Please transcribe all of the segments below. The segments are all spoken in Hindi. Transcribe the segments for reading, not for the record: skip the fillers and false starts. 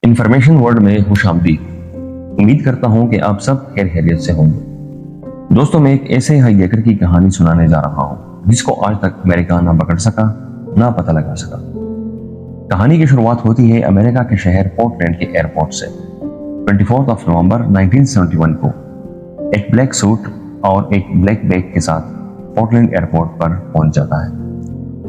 इंफॉर्मेशन वर्ल्ड में खुशामदीद। उम्मीद करता हूं कि आप सब खैर खैरियत से होंगे। दोस्तों, मैं एक ऐसे हाईजैकर की कहानी सुनाने जा रहा हूं जिसको आज तक अमेरिका ना पकड़ सका, ना पता लगा सका। कहानी की शुरुआत होती है अमेरिका के शहर पोर्टलैंड के एयरपोर्ट से। 24 नवंबर 1971 को एक ब्लैक सूट और एक ब्लैक बैग के साथ पोर्टलैंड एयरपोर्ट पर पहुंच जाता है।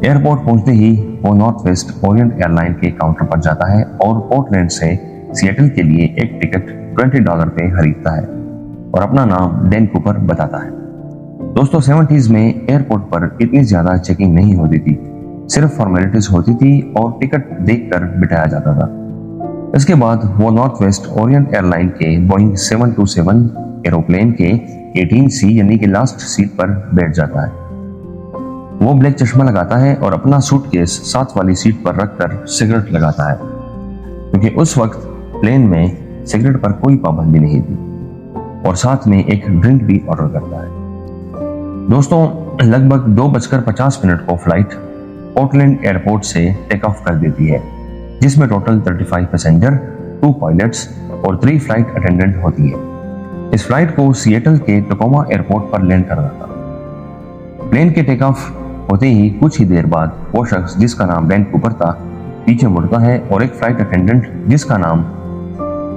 एयरपोर्ट पहुंचते ही वो नॉर्थ वेस्ट ओरिएंट एयरलाइन के काउंटर पर जाता है और पोर्टलैंड से सिएटल के लिए एक टिकट $20 पे खरीदता है और अपना नाम डैन कूपर बताता है। दोस्तों, 70s में एयरपोर्ट पर इतनी ज्यादा चेकिंग नहीं होती थी, सिर्फ फॉर्मेलिटीज होती थी और टिकट देखकर बिठाया जाता था। इसके बाद वो नॉर्थ वेस्ट ओरिएंट एयरलाइन के बोइंग 727 एरोप्लेन के 18C यानी कि लास्ट सीट पर बैठ जाता है। वो ब्लैक चश्मा लगाता है और अपना सूटकेस साथ वाली सीट पर रखकर सिगरेट लगाता है, क्योंकि उस वक्त प्लेन में सिगरेट पर कोई पाबंदी नहीं थी, और साथ में एक ड्रिंक भी ऑर्डर करता है। दोस्तों, लगभग 2:50 को फ्लाइट पोर्टलैंड एयरपोर्ट से टेक ऑफ कर देती है, जिसमें टोटल 35 पैसेंजर, 2 पायलट्स और 3 फ्लाइट अटेंडेंट होती है। इस फ्लाइट को सिएटल के टकोमा एयरपोर्ट पर लैंड करना था। प्लेन के टेक ऑफ होते ही कुछ ही देर बाद वो शख्स जिसका नाम डैन कूपर था पीछे मुड़ता है और एक फ्लाइट अटेंडेंट जिसका नाम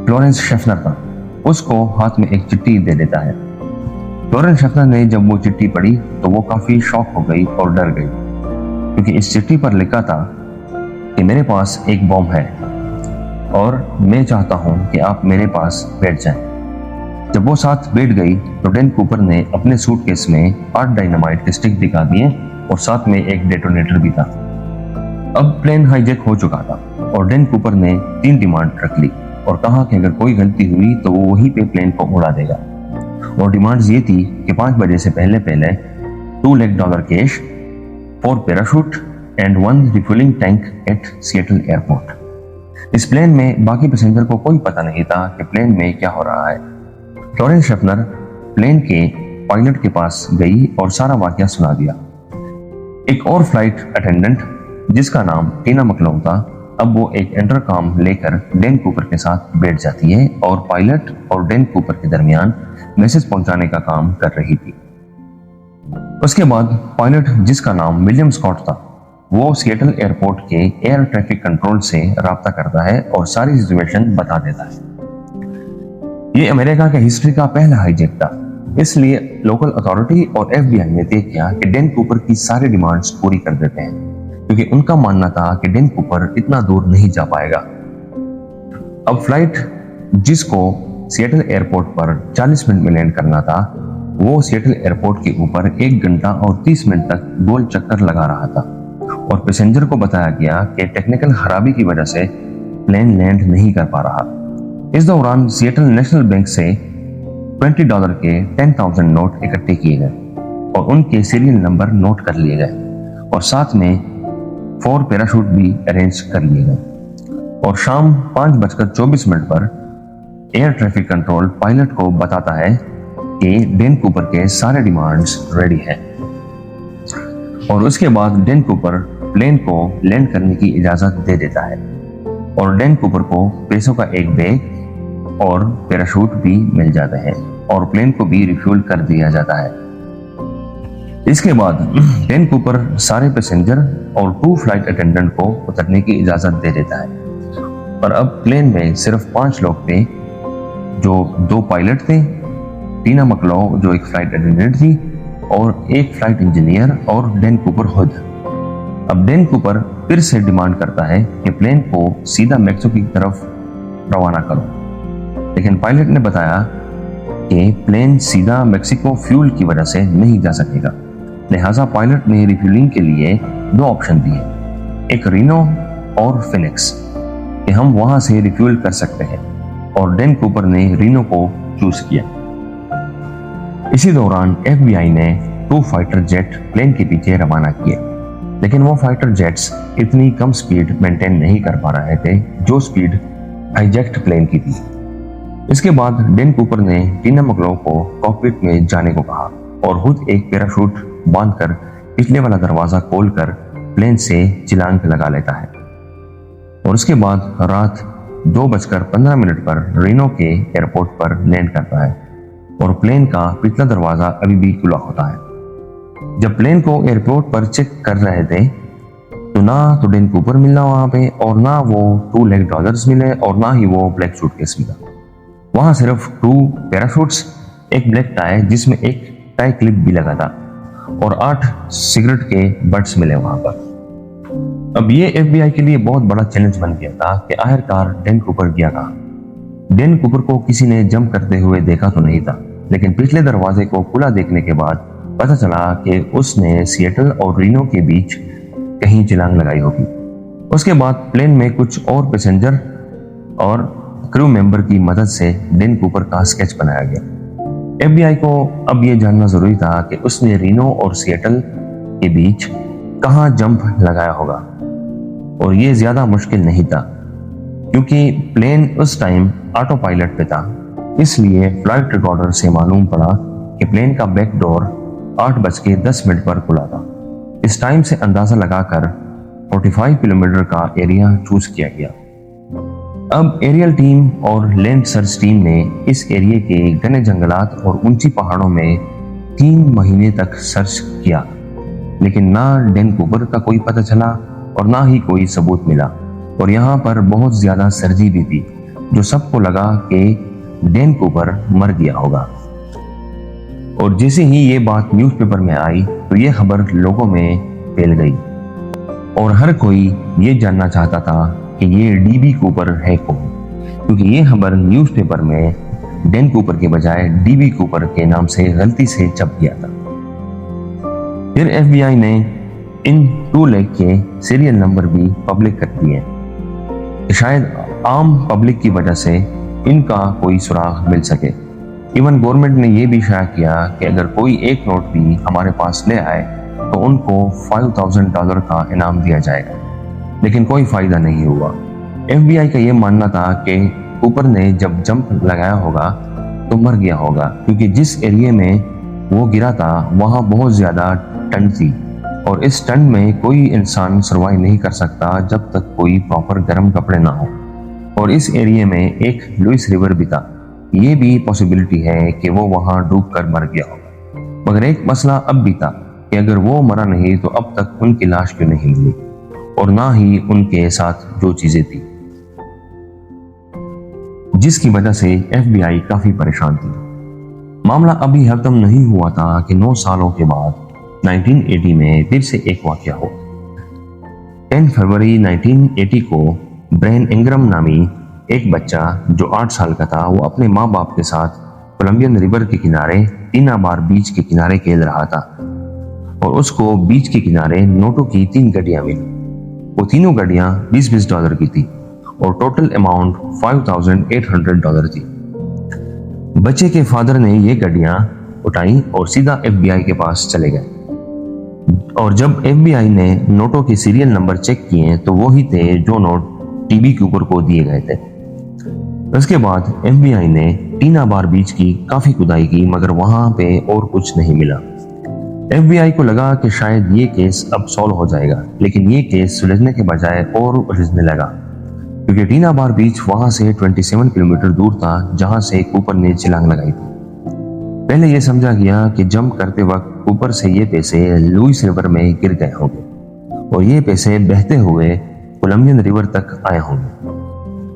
फ्लोरेंस शेफनर था उसको हाथ में एक चिट्ठी दे देता है। फ्लोरेंस शेफनर ने जब वो चिट्ठी पढ़ी तो वो काफी शॉक हो गई और डर गई, क्योंकि इस चिट्ठी पर लिखा था कि मेरे पास एक बॉम्ब है और मैं चाहता हूं कि आप मेरे पास बैठ जाएं। जब वो साथ बैठ गई तो डैन कूपर ने अपने सूटकेस में 8 डायनामाइट के स्टिक दिखा दिए और साथ में एक डेटोनेटर भी था। अब प्लेन हाईजैक हो चुका था और डैन कूपर ने 3 डिमांड रख ली और कहा कि अगर कोई गलती हुई तो वो वहीं पे प्लेन को उड़ा देगा। और डिमांड्स ये थी कि 5 बजे से पहले $2 lakh cash, 4 parachute and 1 refuelling tank at Seattle airport. इस प्लेन में बाकी पैसेंजर को कोई पता नहीं था कि प्लेन में क्या हो रहा है। फ्लोरेंस शेफनर प्लेन के पायलट के पास गई और सारा वाकया सुना दिया। एक और फ्लाइट अटेंडेंट जिसका नाम टीना मकलोम था, अब वो एक इंटरकॉम लेकर डैन कूपर के साथ बैठ जाती है और पायलट और डैन कूपर के दरमियान मैसेज पहुंचाने का काम कर रही थी। उसके बाद पायलट जिसका नाम विलियम स्कॉट था वो सिएटल एयरपोर्ट के एयर ट्रैफिक कंट्रोल से राब्ता करता है और सारी सिचुएशन बता देता है। ये अमेरिका के हिस्ट्री का पहला हाईजैक था, इसलिए लोकल अथॉरिटी और FBI ने तय किया कि डैन कूपर की सारी डिमांड्स पूरी कर देते हैं, क्योंकि उनका मानना था कि डैन कूपर इतना दूर नहीं जा पाएगा। अब फ्लाइट जिसको सिएटल एयरपोर्ट पर 40 मिनट में लैंड करना था वो सिएटल एयरपोर्ट के ऊपर 1 घंटा और 30 मिनट तक गोल चक्कर लगा रहा था और पैसेंजर को बताया गया कि टेक्निकल खराबी की वजह से प्लेन लैंड नहीं कर पा रहा। इस दौरान सिएटल नेशनल बैंक से $20 के 10,000 नोट इकट्ठे किए गए और उनके सीरियल नंबर नोट कर लिए गए और साथ में 4 पैराशूट भी अरेंज कर लिए गए। और शाम 5:24 पर एयर ट्रैफिक कंट्रोल पायलट को बताता है कि डैन कूपर के सारे डिमांड्स रेडी हैं। और उसके बाद डैन कूपर प्लेन को लैंड करने की इजाजत दे देता है और डैन कूपर को पैसों का एक बैग और पैराशूट भी मिल जाते हैं और प्लेन को भी रिफ्यूल कर दिया जाता है। इसके बाद डैन कूपर सारे पैसेंजर और 2 फ्लाइट अटेंडेंट को उतरने की इजाजत दे देता है। पर अब प्लेन में सिर्फ 5 लोग थे, जो 2 पायलट थे, टीना मकलो जो एक फ्लाइट अटेंडेंट थी और एक फ्लाइट इंजीनियर और डैन कूपर खुद। अब डैन कूपर फिर से डिमांड करता है कि प्लेन को सीधा मैक्सिको की तरफ रवाना करो, लेकिन पायलट ने बताया कि प्लेन सीधा मैक्सिको फ्यूल की वजह से नहीं जा सकेगा। लिहाजा पायलट ने रिफ्यूलिंग के लिए 2 ऑप्शन दिए, एक रीनो और फिनिक्स, कि हम वहां से रिफ्यूल कर सकते हैं, और डैन कूपर ने रीनो को चूज किया। इसी दौरान FBI ने 2 फाइटर जेट प्लेन के पीछे रवाना किए, लेकिन वो फाइटर जेट्स इतनी कम स्पीड मेंटेन नहीं कर पा रहे थे जो स्पीड हाईजैक्ड प्लेन की थी। इसके बाद डैन कूपर ने टीना मकलो को कॉकपिट में जाने को कहा और खुद एक पैराशूट बांधकर पिछले वाला दरवाजा खोलकर प्लेन से छलांग लगा लेता है। और उसके बाद रात 2:15 पर रीनो के एयरपोर्ट पर लैंड करता है और प्लेन का पिछला दरवाजा अभी भी खुला होता है। जब प्लेन को एयरपोर्ट पर चेक कर रहे थे तो ना तो डैन कूपर मिला वहां पे, और ना वो $2 लाख मिले, और ना ही वो ब्लैक सूटकेस मिला। वहां सिर्फ 2 पैराशूट्स, एक ब्लैक टाई जिसमें एक टाई क्लिप भी लगा था, और 8 सिगरेट के बट्स मिले वहां पर। अब ये FBI के लिए बहुत बड़ा चैलेंज बन गया था कि आखिरकार डैन कूपर गया कहां। डैन कूपर को किसी ने जंप करते हुए देखा तो नहीं था, लेकिन पिछले दरवाजे को खुला देखने के बाद पता चला कि उसने सिएटल और रीनो के बीच कहीं छलांग लगाई होगी। उसके बाद प्लेन में कुछ और पैसेंजर और क्रू मेंबर की मदद से डैन कूपर का स्केच बनाया गया। FBI को अब यह जानना जरूरी था कि उसने रीनो और सिएटल के बीच कहां जंप लगाया होगा, और यह ज्यादा मुश्किल नहीं था क्योंकि प्लेन उस टाइम ऑटो पायलट पे था। इसलिए फ्लाइट रिकॉर्डर से मालूम पड़ा कि प्लेन का बैक डोर 8:10 पर खुला था। इस टाइम से अंदाजा लगाकर 45 किलोमीटर का एरिया चूज किया गया। अब एरियल टीम और लैंड सर्च टीम ने इस एरिया के घने जंगलात और ऊंची पहाड़ों में 3 महीने तक सर्च किया, लेकिन ना डैन कूपर का कोई पता चला और ना ही कोई सबूत मिला। और यहाँ पर बहुत ज्यादा सर्दी भी थी, जो सबको लगा कि डैन कूपर मर गया होगा। और जैसे ही ये बात न्यूज़पेपर में आई तो ये खबर लोगों में फैल गई, और हर कोई ये जानना चाहता था कि ये डीबी कूपर है कौन, क्योंकि ये खबर न्यूज़पेपर में डैन कूपर के बजाय डीबी कूपर के नाम से गलती से छप गया था। फिर FBI ने इन 2 लाख के सीरियल नंबर भी पब्लिक कर दिए, शायद आम पब्लिक की वजह से इनका कोई सुराग मिल सके। इवन गवर्नमेंट ने यह भी शाया किया कि अगर कोई एक नोट भी हमारे पास ले आए तो उनको $5,000 का इनाम दिया जाएगा, लेकिन कोई फायदा नहीं हुआ। FBI का यह मानना था कि कूपर ने जब जंप लगाया होगा तो मर गया होगा, क्योंकि जिस एरिया में वो गिरा था वहां बहुत ज्यादा ठंड थी, और इस ठंड में कोई इंसान सर्वाइव नहीं कर सकता जब तक कोई प्रॉपर गर्म कपड़े ना हो। और इस एरिया में एक लुइस रिवर भी था, ये भी पॉसिबिलिटी है कि वो वहां डूबकर मर गया होगा। मगर एक मसला अब भी था कि अगर वो मरा नहीं तो अब तक उनकी लाश क्यों नहीं मिली, और ना ही उनके साथ जो चीजें थी, जिसकी वजह से FBI काफी परेशान थी। मामला अभी खत्म नहीं हुआ था कि 9 सालों के बाद 1980 में फिर से एक वाकया हो। 10 फरवरी 1980 को ब्रेन इंग्रम नामी एक बच्चा जो 8 साल का था, वो अपने माँ बाप के साथ कोलंबियन रिवर के किनारे टीना बार बीच के किनारे खेल रहा था, और उसको बीच के किनारे नोटों की 3 गड्डियां मिली। वो तीनों गड्डियां $20 की थी और टोटल अमाउंट $5,800 थी। बच्चे के फादर ने ये गड्डियां उठाई और सीधा FBI के पास चले गए, और जब FBI ने नोटों के सीरियल नंबर चेक किए तो वो ही थे जो नोट डीबी कूपर को दिए गए थे। उसके बाद FBI ने टीना बार बीच की काफी खुदाई की, मगर वहां पे और कुछ नहीं मिला। FBI को लगा कि शायद ये केस अब सॉल्व हो जाएगा, लेकिन ये केस सुलझने के बजाय और उलझने लगा, क्योंकि टीना बार बीच वहां से 27 किलोमीटर दूर था जहां से कूपर ने छलांग लगाई थी। पहले यह समझा गया कि जंप करते वक्त कूपर से ये पैसे लुइस रिवर में गिर गए होंगे, और ये पैसे बहते हुए कोलंबियन रिवर तक आए होंगे।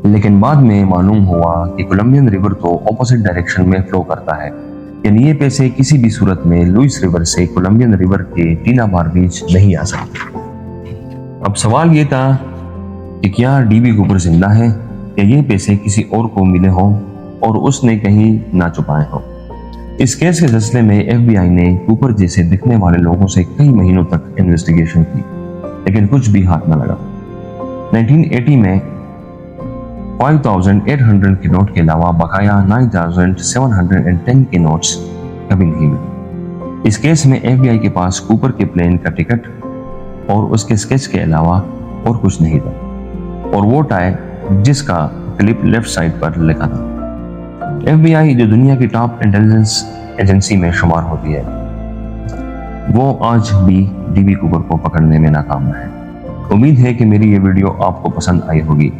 लेकिन बाद में मालूम हुआ कि कोलंबियन रिवर तो ऑपोजिट डायरेक्शन में फ्लो करता है, यानी ये पैसे किसी भी सूरत में लुइस रिवर से कोलंबियन रिवर के टीना बार बीच नहीं आ सकते। अब सवाल ये था कि क्या डीबी कूपर जिंदा है, या ये पैसे किसी और को मिले हों और उसने कहीं ना छुपाए हों। इस केस के सिलसिले में FBI ने कूपर जैसे दिखने वाले लोगों से कई महीनों तक इन्वेस्टिगेशन की, लेकिन कुछ भी हाथ न लगा। 1980 में 5,800 के नोट के अलावा बकाया 9,710 के नोट्स कभी नहीं मिले। इस केस में FBI के पास कूपर के प्लेन का टिकट और उसके स्केच के अलावा और कुछ नहीं था, और वो टाई जिसका क्लिप लेफ्ट साइड पर लिखा था। FBI जो दुनिया की टॉप इंटेलिजेंस एजेंसी में शुमार होती है, वो आज भी डीबी कूपर को पकड़ने में नाकाम है। उम्मीद है कि मेरी ये वीडियो आपको पसंद आई होगी।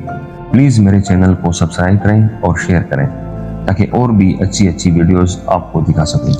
प्लीज मेरे चैनल को सब्सक्राइब करें और शेयर करें ताकि और भी अच्छी अच्छी वीडियोस आपको दिखा सकूं।